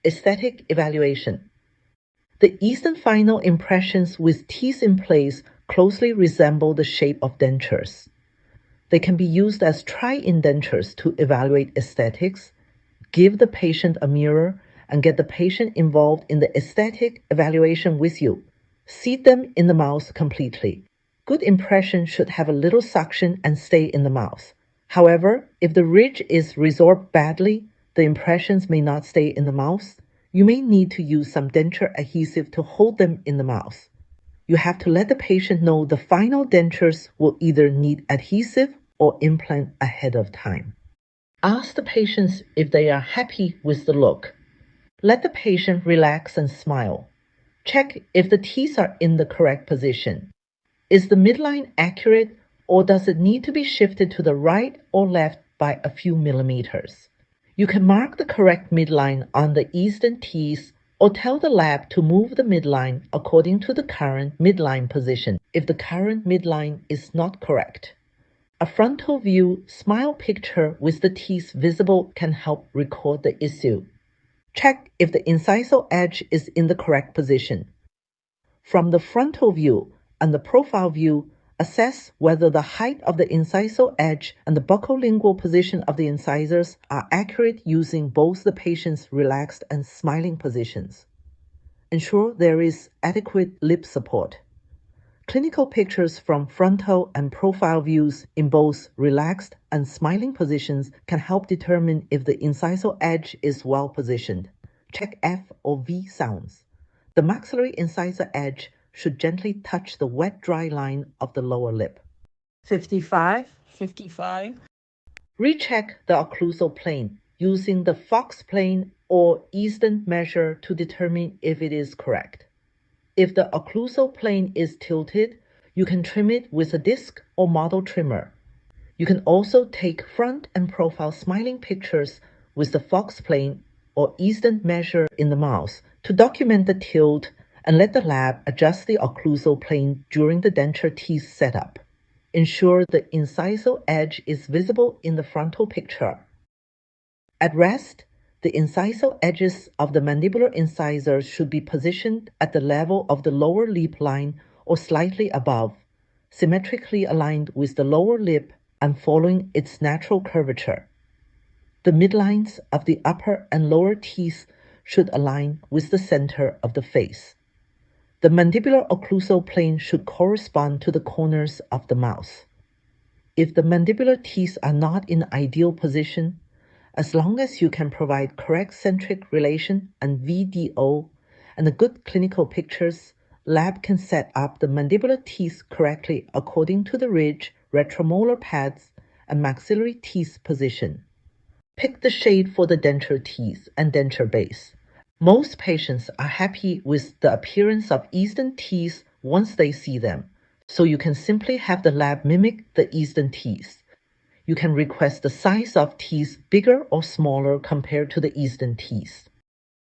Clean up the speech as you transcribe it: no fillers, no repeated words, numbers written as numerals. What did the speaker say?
Aesthetic evaluation. The Easton final impressions with teeth in place closely resemble the shape of dentures. They can be used as try-in dentures to evaluate aesthetics, give the patient a mirror, and get the patient involved in the aesthetic evaluation with you. Seat them in the mouth completely. Good impression should have a little suction and stay in the mouth. However, if the ridge is resorbed badly, the impressions may not stay in the mouth. You may need to use some denture adhesive to hold them in the mouth. You have to let the patient know the final dentures will either need adhesive or implant ahead of time. Ask the patients if they are happy with the look. Let the patient relax and smile. Check if the teeth are in the correct position. Is the midline accurate, or does it need to be shifted to the right or left by a few millimeters? You can mark the correct midline on the Easton teeth or tell the lab to move the midline according to the current midline position if the current midline is not correct. A frontal view smile picture with the teeth visible can help record the issue. Check if the incisal edge is in the correct position. From the frontal view and the profile view, assess whether the height of the incisal edge and the buccolingual position of the incisors are accurate using both the patient's relaxed and smiling positions. Ensure there is adequate lip support. Clinical pictures from frontal and profile views in both relaxed and smiling positions can help determine if the incisal edge is well positioned. Check F or V sounds. The maxillary incisor edge should gently touch the wet-dry line of the lower lip. 55. Recheck the occlusal plane using the Fox plane or Easton measure to determine if it is correct. If the occlusal plane is tilted, you can trim it with a disc or model trimmer. You can also take front and profile smiling pictures with the Fox plane or Easton measure in the mouth to document the tilt and let the lab adjust the occlusal plane during the denture teeth setup. Ensure the incisal edge is visible in the frontal picture. At rest, the incisal edges of the mandibular incisors should be positioned at the level of the lower lip line or slightly above, symmetrically aligned with the lower lip and following its natural curvature. The midlines of the upper and lower teeth should align with the center of the face. The mandibular occlusal plane should correspond to the corners of the mouth. If the mandibular teeth are not in ideal position, as long as you can provide correct centric relation and VDO and the good clinical pictures, lab can set up the mandibular teeth correctly according to the ridge, retromolar pads, and maxillary teeth position. Pick the shade for the denture teeth and denture base. Most patients are happy with the appearance of Easton teeth once they see them, so you can simply have the lab mimic the Easton teeth. You can request the size of teeth bigger or smaller compared to the Easton teeth.